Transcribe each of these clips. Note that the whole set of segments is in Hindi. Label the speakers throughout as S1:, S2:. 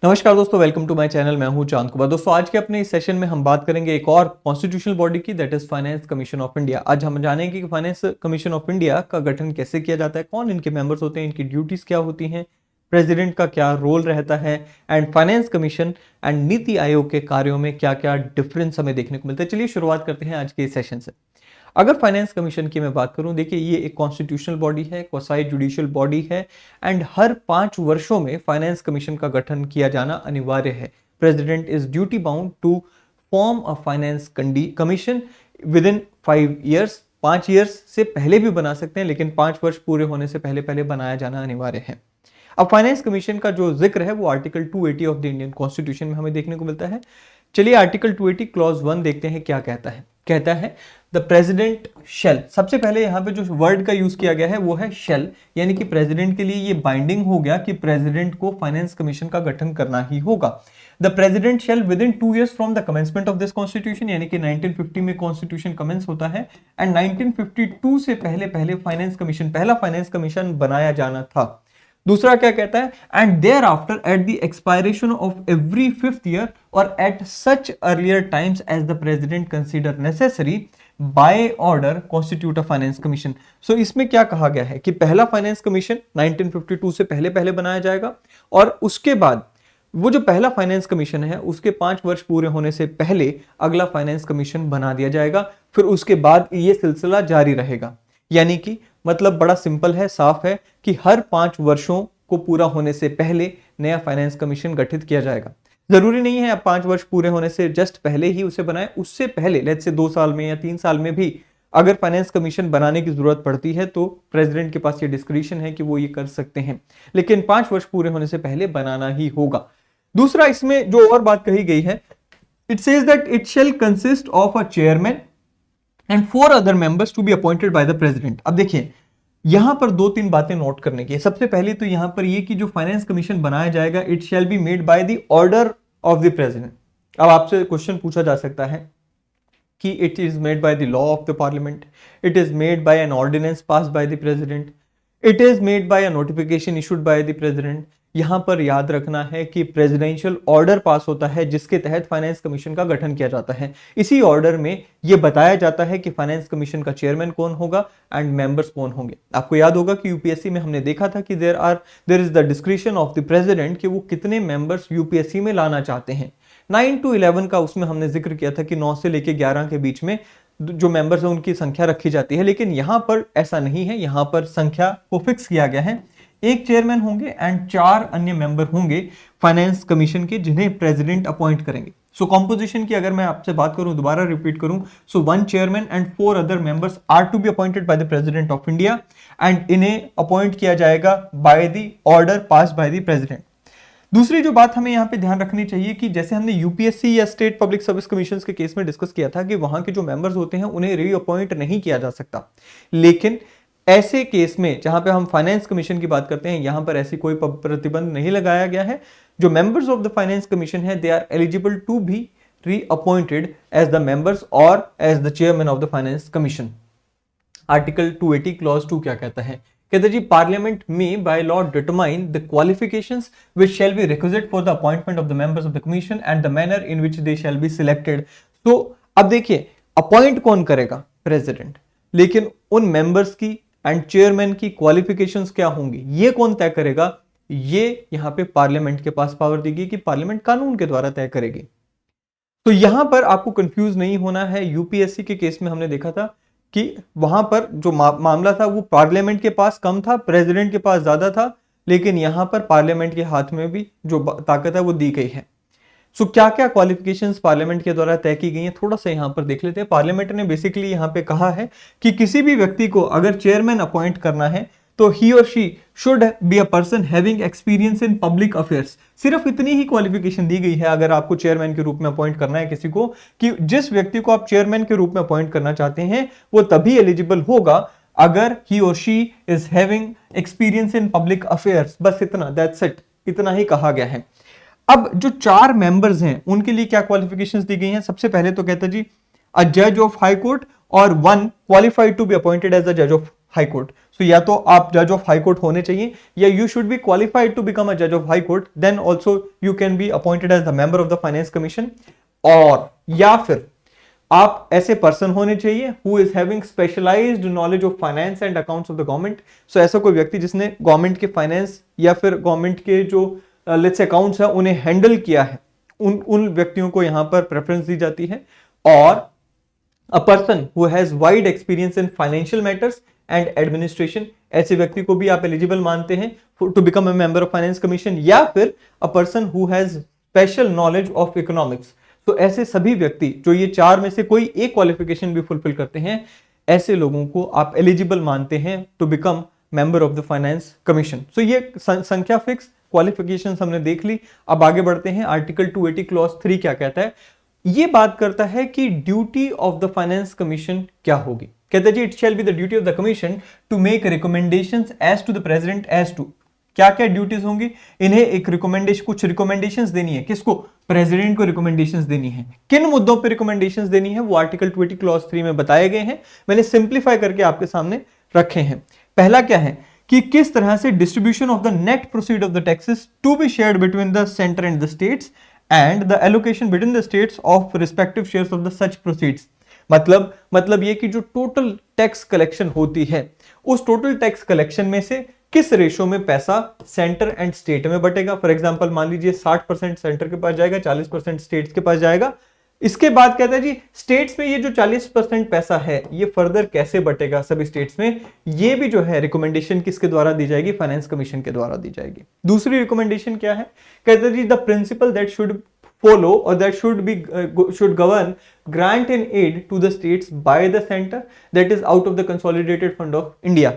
S1: नमस्कार दोस्तों, वेलकम टू माय चैनल। मैं हूं चांद कुमार। दोस्तों, आज के अपने इस सेशन में हम बात करेंगे एक और कॉन्स्टिट्यूशनल बॉडी की, that is finance commission of India. आज हम जानेंगे कि फाइनेंस कमीशन ऑफ इंडिया का गठन कैसे किया जाता है, कौन इनके मेंबर्स होते हैं, इनकी ड्यूटीज क्या होती हैं, प्रेसिडेंट का क्या रोल रहता है, and finance commission and NITI Aayog के कार्यों में क्या क्या डिफरेंस हमें देखने को मिलता है। चलिए शुरुआत करते हैं आज के इस सेशन से। अगर फाइनेंस कमीशन की मैं बात करूं, देखिए ये एक कॉन्स्टिट्यूशनल बॉडी है, क्वासी जुडिशियल बॉडी है, एंड हर 5 वर्षों में फाइनेंस कमीशन का गठन किया जाना अनिवार्य है। President is duty bound to form a finance commission within 5 years. 5 years से पहले भी बना सकते हैं, लेकिन 5 वर्ष पूरे होने से पहले पहले बनाया जाना अनिवार्य है। अब फाइनेंस कमीशन का जो जिक्र है वो article 280 of the Indian constitution में हमें देखने को मिलता है। चलिए आर्टिकल 280 क्लॉज 1 देखते हैं क्या कहता है। कहता है द प्रेसिडेंट शेल। सबसे पहले यहां पे जो वर्ड का यूज किया गया है वो है शेल, यानी कि प्रेसिडेंट के लिए ये बाइंडिंग हो गया कि प्रेसिडेंट को फाइनेंस कमीशन का गठन करना ही होगा। The president shall within 2 years from the commencement of this constitution, यानी कि 1950 में कॉन्स्टिट्यूशन कमेंस होता है, एंड 1952 से पहले पहले पहला फाइनेंस कमीशन बनाया जाना था। दूसरा क्या कहता है, and thereafter at the expiration of every 5th year और at such earlier times as the president consider necessary by order constitute a finance commission. So इसमें क्या कहा गया है कि पहला फाइनेंस कमीशन 1952 से पहले पहले बनाया जाएगा, और उसके बाद वो जो पहला फाइनेंस कमीशन है उसके 5 वर्ष पूरे होने से पहले अगला फाइनेंस कमीशन बना दिया जाएगा। फिर उसके बाद ये सिलसिला जारी रहेगा। यानी कि मतलब बड़ा सिंपल है, साफ है कि हर 5 वर्षों को पूरा होने से पहले नया फाइनेंस कमीशन गठित किया जाएगा। जरूरी नहीं है अब 5 वर्ष पूरे होने से जस्ट पहले ही उसे बनाए, उससे पहले लेट्स से 2 साल में या 3 साल में भी अगर फाइनेंस कमीशन बनाने की जरूरत पड़ती है तो प्रेसिडेंट के पास ये डिस्क्रिशन है कि वो ये कर सकते हैं, लेकिन 5 वर्ष पूरे होने से पहले बनाना ही होगा। दूसरा इसमें जो और बात कही गई है, it says that it shall consist of a chairman and 4 other members to be appointed by the president. अब देखिए यहां पर 2-3 बातें नोट करने की है। सबसे पहले तो यहां पर ये कि जो फाइनेंस कमीशन बनाया जाएगा it shall be made by the order of the president. अब आपसे क्वेश्चन पूछा जा सकता है कि it is made by the law of the parliament, it is made by an ordinance passed by the president, it is made by a notification issued by the president. यहां पर याद रखना है कि प्रेसिडेंशियल ऑर्डर पास होता है जिसके तहत फाइनेंस कमीशन का गठन किया जाता है। इसी ऑर्डर में यह बताया जाता है कि फाइनेंस कमीशन का चेयरमैन कौन होगा एंड मेंबर्स कौन होंगे। आपको याद होगा कि यूपीएससी में हमने देखा था कि there is the discretion of the president कि वो कितने मेंबर्स यूपीएससी में लाना चाहते हैं। 9 to 11 का उसमें हमने जिक्र किया था कि 9 से लेकर 11 के बीच में जो मेंबर्स है उनकी संख्या रखी जाती है, लेकिन यहां पर ऐसा नहीं है। यहां पर संख्या को फिक्स किया गया है, एक चेयरमैन होंगे एंड 4 अन्य मेंबर होंगे फाइनेंस कमीशन के जिन्हें प्रेसिडेंट अपॉइंट करेंगे। सो कॉम्पोजिशन की अगर मैं आपसे बात करूं, दोबारा रिपीट करूं, so 1 chairman and 4 other members are to be appointed by the president of India, and इन्हें अपॉइंट किया जाएगा by the order passed by the president. दूसरी जो बात हमें यहां पे ध्यान रखनी चाहिए कि जैसे हमने यूपीएससी या स्टेट पब्लिक सर्विस कमीशन के केस में डिस्कस किया था कि वहां के जो मेंबर्स होते हैं उन्हें रीअपॉइंट नहीं किया जा सकता, लेकिन ऐसे केस में जहां पे हम फाइनेंस कमीशन की बात करते हैं यहां पर ऐसी कोई प्रतिबंध नहीं लगाया गया है। जो members of the finance commission है they are eligible to be reappointed as the members और as the chairman of the finance commission. Article 280 clause 2 क्या कहता है? कहते जी parliament may by law determine the qualifications which shall be requisite for the appointment of the members of the commission and the manner in which they shall be selected. तो अब देखिए अपॉइंट कौन करेगा? प्रेसिडेंट, लेकिन उन मेंबर्स की एंड चेयरमैन की क्वालिफिकेशंस क्या होंगी ये कौन तय करेगा? ये यहां पे पार्लियामेंट के पास पावर दी गई कि पार्लियामेंट कानून के द्वारा तय करेगी। तो यहां पर आपको कंफ्यूज नहीं होना है। यूपीएससी के केस में हमने देखा था कि वहां पर जो मामला था वो पार्लियामेंट के पास कम था, प्रेसिडेंट के पास ज्यादा था, लेकिन यहां पर पार्लियामेंट के हाथ में भी जो ताकत है वो दी गई है। सो क्या क्या क्वालिफिकेशंस पार्लियामेंट के द्वारा तय की गई हैं थोड़ा सा यहां पर देख लेते हैं। पार्लियामेंट ने बेसिकली यहां पे कहा है कि किसी भी व्यक्ति को अगर चेयरमैन अपॉइंट करना है तो ही और she should be a person having experience in public affairs. सिर्फ इतनी ही क्वालिफिकेशन दी गई है अगर आपको चेयरमैन के रूप में अपॉइंट करना है किसी को, कि जिस व्यक्ति को आप चेयरमैन के रूप में अपॉइंट करना चाहते हैं वो तभी एलिजिबल होगा अगर ही और she is having experience in public affairs. बस इतना, दैट्स इट, इतना ही कहा गया है। अब जो 4 मेंबर्स हैं उनके लिए क्या क्वालिफिकेशंस दी गई हैं? सबसे पहले तो कहता जी अ जज ऑफ हाई कोर्ट और 1 qualified to be appointed as a जज ऑफ हाई कोर्ट। सो या तो आप जज ऑफ हाई कोर्ट होने चाहिए, या you should be qualified to become a जज of high court, then also you can be appointed as the member of the finance commission. और या फिर आप ऐसे पर्सन होने चाहिए who is having specialised knowledge of finance and accounts of the government. So ऐसा कोई व्यक्ति जिसने गवर्नमेंट के फाइनेंस या फिर गवर्नमेंट के जो लेट्स से अकाउंट्स है उन्हें हैंडल किया है, उन व्यक्तियों को यहां पर प्रेफरेंस दी जाती है। और a person who has wide experience in financial matters and administration, ऐसे व्यक्ति को भी आप एलिजिबल मानते हैं to become a member of finance commission. या फिर a person who has special knowledge of economics. तो ऐसे सभी व्यक्ति जो ये चार में से कोई एक क्वालिफिकेशन भी फुलफिल करते हैं, ऐसे लोगों को आप एलिजिबल मानते हैं to become member of the finance commission. So ये संख्या फिक्स, क्वालिफिकेशन हमने देख ली। अब आगे बढ़ते हैं, आर्टिकल 280 क्लॉज 3 क्या कहता है। ये बात करता है कि duty of the finance commission क्या होगी। कहता है जी, it shall be the duty of the commission to make recommendations as to the president as to, क्या क्या ड्यूटीज होंगी, इन्हें एक रिकमेंडेशन, कुछ रिकमेंडेशंस देनी है। किसको? प्रेसिडेंट को रिकमेंडेशंस देनी है। किन मुद्दों पे रिकमेंडेशंस देनी है वो आर्टिकल 280 क्लॉज 3 में बताए गए हैं, मैंने सिंप्लीफाई करके आपके सामने रखे हैं। पहला क्या है कि किस तरह से distribution of the net proceed of the taxes to be shared between the centre and the states and the allocation between the states of respective shares of the such proceeds. मतलब ये कि जो टोटल टैक्स कलेक्शन होती है, उस टोटल टैक्स कलेक्शन में से किस रेशो में पैसा सेंटर एंड स्टेट में बटेगा। फॉर एग्जांपल मान लीजिए 60% सेंटर के पास जाएगा, 40% स्टेट्स के पास जाएगा। इसके बाद कहता है जी, स्टेट्स में ये जो 40% पैसा है ये फर्दर कैसे बटेगा सभी स्टेट्स में, ये भी जो है रिकमेंडेशन किसके द्वारा दी जाएगी? फाइनेंस कमीशन के द्वारा दी जाएगी। दूसरी रिकमेंडेशन क्या है? कहते हैं जी, the principle that should follow or that should govern grant and aid to the states by the center, that is out of the consolidated fund of India।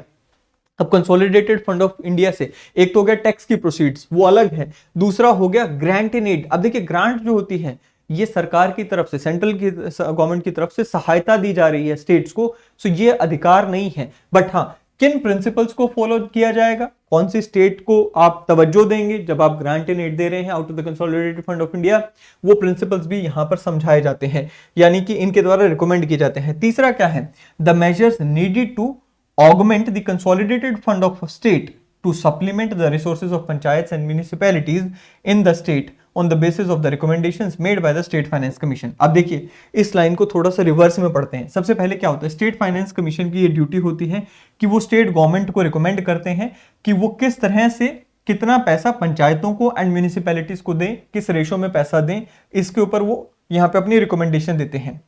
S1: अब कंसोलिडेटेड फंड ऑफ इंडिया से एक तो हो गया टैक्स की प्रोसीड्स, वो अलग है। दूसरा हो गया ग्रांट एंड एड। अब देखिए, ग्रांट जो होती है ये सरकार की तरफ से, सेंट्रल की गवर्नमेंट की तरफ से सहायता दी जा रही है स्टेट्स को, सो ये अधिकार नहीं है। बट हाँ, किन प्रिंसिपल्स को फॉलो किया जाएगा, कौन सी स्टेट को आप तवज्जो देंगे जब आप ग्रांट एंड एड दे रहे हैं out of the consolidated fund of India, वो प्रिंसिपल्स भी यहां पर समझाए जाते हैं, यानी कि इनके द्वारा रिकमेंड किए जाते हैं। तीसरा क्या है? The measures needed to augment the consolidated fund of state to supplement the resources of panchayats and municipalities in the state on the basis of the recommendations made by the state finance commission। अब देखिए, इस लाइन को थोड़ा सा रिवर्स में पढ़ते हैं। सबसे पहले क्या होता है? स्टेट फाइनेंस कमीशन की ये ड्यूटी होती है कि वो स्टेट गवर्नमेंट को रिकमेंड करते हैं कि वो किस तरह से कितना पैसा पंचायतों को एंड म्यूनिसिपैलिटीज को दें, किस रेशो में पैसा दें, इसके ऊपर वो यहाँ पे अपनी रिकमेंडेशन देते हैं।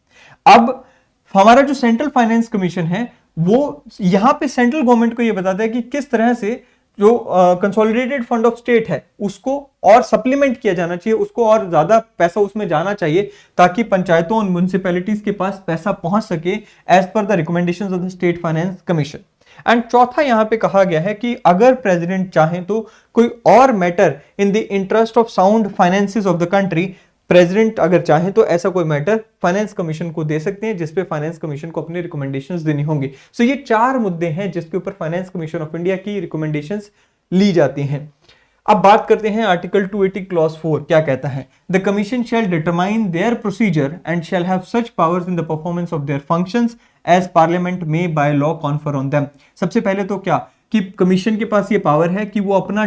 S1: अब हमारा जो सेंट्रल फाइनेंस कमीशन है वो यहां पे सेंट्रल गवर्नमेंट को ये बताता है कि किस तरह से जो कंसोलिडेटेड फंड ऑफ स्टेट है उसको और सप्लीमेंट किया जाना चाहिए, उसको और ज्यादा पैसा उसमें जाना चाहिए ताकि पंचायतों और म्युनिसिपैलिटीज के पास पैसा पहुंच सके as per the recommendations of the state finance commission. And चौथा यहां पे कहा गया है कि अगर प्रेसिडेंट चाहें तो कोई और matter in the interest of sound finances of the country, president अगर चाहें तो ऐसा कोई मैटर फाइनेंस कमीशन को दे सकते हैं जिसपे फाइनेंस कमीशन को अपनी रिकमेंडेशंस देनी होंगी। सो ये चार मुद्दे हैं जिसके ऊपर फाइनेंस कमीशन ऑफ इंडिया की रिकमेंडेशंस ली जाती हैं। अब बात करते हैं आर्टिकल 280 क्लॉज 4 क्या कहता है। The commission shall determine their procedure and shall have such powers in the performance of their functions as parliament may by law confer on them. सबसे पहले तो क्या कि कमीशन के पास ये पावर है कि वो अपना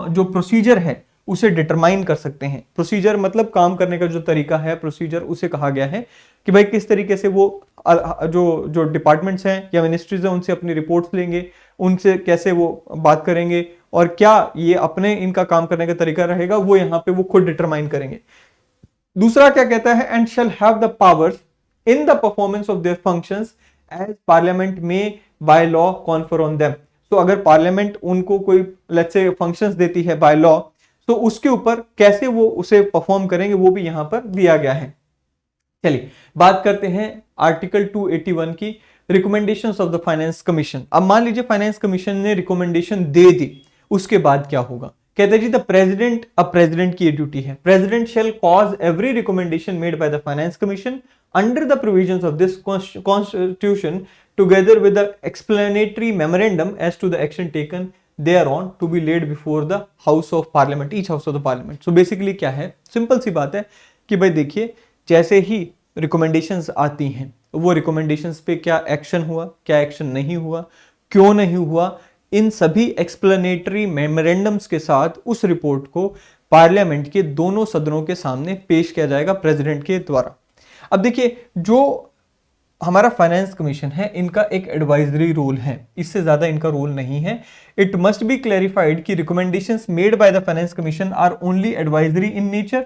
S1: जो प्रोसीजर है उसे डिटरमाइन कर सकते हैं। प्रोसीजर मतलब काम करने का जो तरीका है, प्रोसीजर उसे कहा गया है कि भाई किस तरीके से वो जो डिपार्टमेंट्स हैं या मिनिस्ट्रीज हैं उनसे अपनी रिपोर्ट्स लेंगे, उनसे कैसे वो बात करेंगे और क्या ये अपने इनका काम करने का तरीका रहेगा, वो यहाँ पे वो खुद डिटरमाइन करेंगे। दूसरा क्या कहता है? And shall have the powers in the performance of their functions as parliament may by law confer on them. तो अगर पार्लियामेंट उनको कोई लेट्स से फंक्शंस देती है बाय लॉ, तो उसके ऊपर कैसे वो उसे परफॉर्म करेंगे वो भी यहां पर दिया गया है। चलिए बात करते हैं आर्टिकल 281 की, recommendations of the finance commission. अब मान लीजिए फाइनेंस कमीशन ने रिकमेंडेशन दे दी, उसके बाद क्या होगा? कहते हैं जी, द प्रेसिडेंट, अब प्रेसिडेंट की ड्यूटी है, president shall cause every recommendation made by the finance commission under the provisions of this constitution together with the explanatory memorandum as to the action taken thereon to be laid before the house of parliament, each house of the parliament। so basically क्या है, सिंपल सी बात है कि भाई देखिए, जैसे ही रिकमेंडेशंस आती हैं वो रिकमेंडेशंस पे क्या एक्शन हुआ, क्या एक्शन नहीं हुआ, क्यों नहीं हुआ, इन सभी एक्सप्लेनेटरी मेमोरेंडम्स के साथ उस रिपोर्ट को पार्लियामेंट के दोनों सदनों के सामने पेश किया जाएगा प्रेसिडेंट के द्वारा। अब देखिए, जो हमारा फाइनेंस कमीशन है, इनका एक एडवाइजरी रोल है, इससे ज्यादा इनका रोल नहीं है। इट मस्ट बी क्लैरिफाइड कि recommendations made by the finance commission are only advisory in nature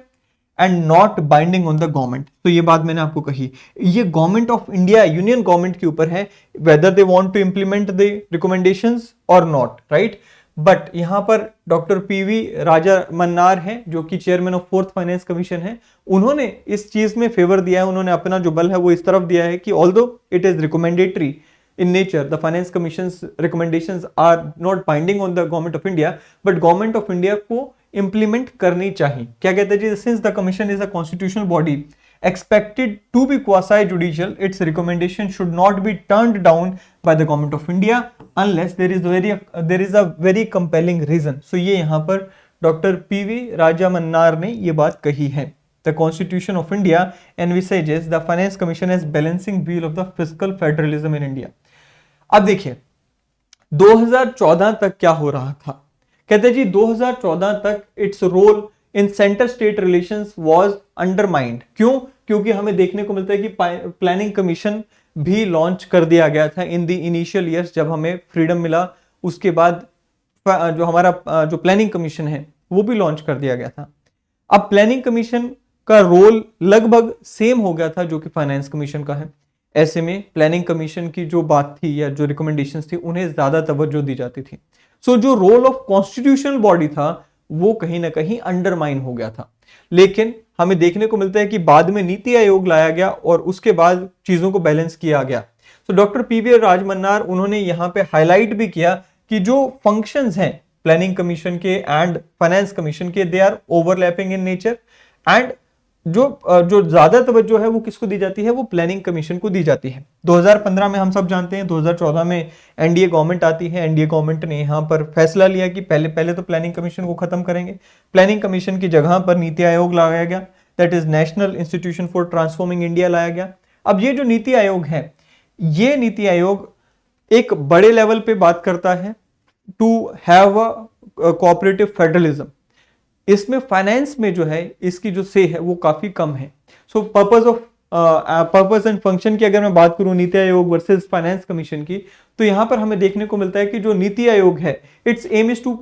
S1: and not binding on the government. तो ये बात मैंने आपको कही, ये government of India, union government के ऊपर है whether they want to implement the recommendations और नॉट, राइट। बट यहां पर डॉक्टर पीवी राजा मन्नार हैं, जो कि chairman of fourth finance commission है, उन्होंने इस चीज में फेवर दिया है, उन्होंने अपना जो बल है वो इस तरफ दिया है कि although it is recommendatory in nature, the finance commission's recommendations are not binding on the government of India, but government of India को implement करनी चाहिए। क्या कहते हैं जी, since the commission is a constitutional body expected to be quasi judicial, its recommendation should not be turned down by the government of India unless there is a very compelling reason। so ये यहाँ पर डॉक्टर पीवी राजा मन्नार ने ये बात कही है। The Constitution of India envisages the Finance Commission as balancing wheel of the fiscal federalism in India। अब देखिए 2014 तक क्या हो रहा था, कहते जी 2014 तक its role in centre state relations was undermined. क्यों? क्योंकि हमें देखने को मिलता है कि प्लानिंग कमीशन भी लॉन्च कर दिया गया था इन द इनिशियल ईयर्स, जब हमें फ्रीडम मिला उसके बाद जो हमारा जो प्लानिंग कमीशन है वो भी लॉन्च कर दिया गया था। अब प्लानिंग कमीशन का रोल लगभग सेम हो गया था जो कि फाइनेंस कमीशन का है। ऐसे में प्लानिंग कमीशन की जो बात थी या जो रिकमेंडेशंस थी उन्हें ज्यादा तवज्जो दी जाती थी। सो जो रोल ऑफ कॉन्स्टिट्यूशनल बॉडी था वो कहीं ना कहीं अंडरमाइन हो गया था। लेकिन हमें देखने को मिलता है कि बाद में नीति आयोग लाया गया और उसके बाद चीजों को बैलेंस किया गया। सो डॉक्टर पीवी राजमन्नार उन्होंने यहाँ पे हाईलाइट भी किया कि जो फंक्शंस हैं प्लानिंग कमीशन के एंड फाइनेंस कमीशन के, they are overlapping in nature and जो ज्यादा तवज्जो है वो किसको दी जाती है, वो प्लानिंग कमीशन को दी जाती है। 2015 में हम सब जानते हैं, 2014 में एनडीए गवर्नमेंट आती है। एनडीए गवर्नमेंट ने यहाँ पर फैसला लिया कि पहले तो प्लानिंग कमीशन को खत्म करेंगे। प्लानिंग कमीशन की जगह पर नीति आयोग लाया गया, that is national institution for transforming India लाया गया। अब ये जो नीति आयोग है, ये नीति आयोग एक बड़े लेवल पे बात करता है to have a cooperative federalism. इसमें फाइनेंस में जो है इसकी जो से है वो काफी कम है। सो पर्पस एंड फंक्शन की अगर मैं बात करूं NITI Aayog versus finance commission की, तो यहां पर हमें देखने को मिलता है कि जो नीति आयोग है, its aim is to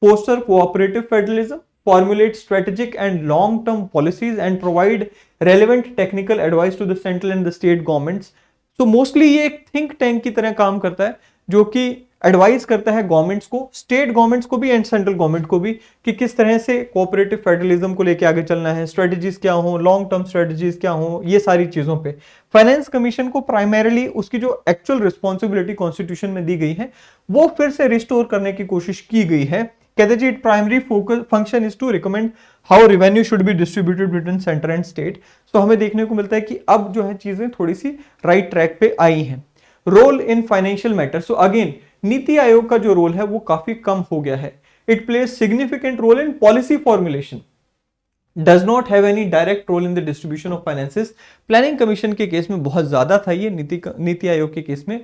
S1: foster cooperative federalism, formulate strategic and long term policies and provide relevant technical advice to the central and the state governments. तो मोस्टली ये एक थिंक टैंक की तरह काम करता है जो कि एडवाइस करता है गवर्नमेंट्स को, स्टेट गवर्नमेंट्स को भी एंड सेंट्रल गवर्नमेंट को भी, कि किस तरह से कोऑपरेटिव फेडरलिज्म को लेके आगे चलना है, स्ट्रेटजीज क्या हो, लॉन्ग टर्म स्ट्रेटजीज क्या हो, ये सारी चीजों पे। फाइनेंस कमीशन को प्राइमरीली उसकी जो एक्चुअल रिस्पॉन्सिबिलिटी कॉन्स्टिट्यूशन में दी गई है वो फिर से रिस्टोर करने की कोशिश की गई है। कहते जी it primary focus function is to recommend how revenue should be distributed between centre and state. तो हमें देखने को मिलता है कि अब जो है चीजें थोड़ी सी राइट ट्रैक पे आई हैं। Role in financial matter, so again NITI Aayog का जो रोल है वो काफी कम हो गया है। It plays significant role in policy formulation, does not have any direct role in the distribution of finances. Planning commission के केस में बहुत ज्यादा था ये, नीति आयोग के केस में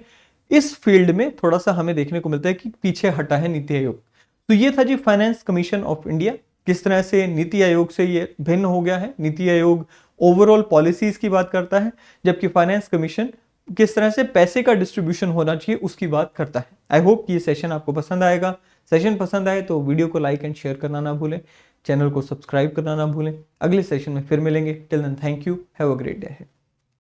S1: इस फील्ड में थोड़ा सा हमें देखने को मिलता है कि पीछे हटा है नीति आयोग। तो ये था जी फाइनेंस कमीशन ऑफ इंडिया, किस तरह से नीति आयोग से ये भिन्न हो गया है। नीति आयोग ओवरऑल पॉलिसीज की बात करता है, जबकि फाइनेंस कमीशन किस तरह से पैसे का डिस्ट्रीब्यूशन होना चाहिए उसकी बात करता है। आई होप कि ये सेशन आपको पसंद आएगा। सेशन पसंद आए तो वीडियो को लाइक एंड शेयर करना ना भूलें, चैनल को सब्सक्राइब करना ना भूलें। अगले सेशन में फिर मिलेंगे। Till then thank you, have a great day.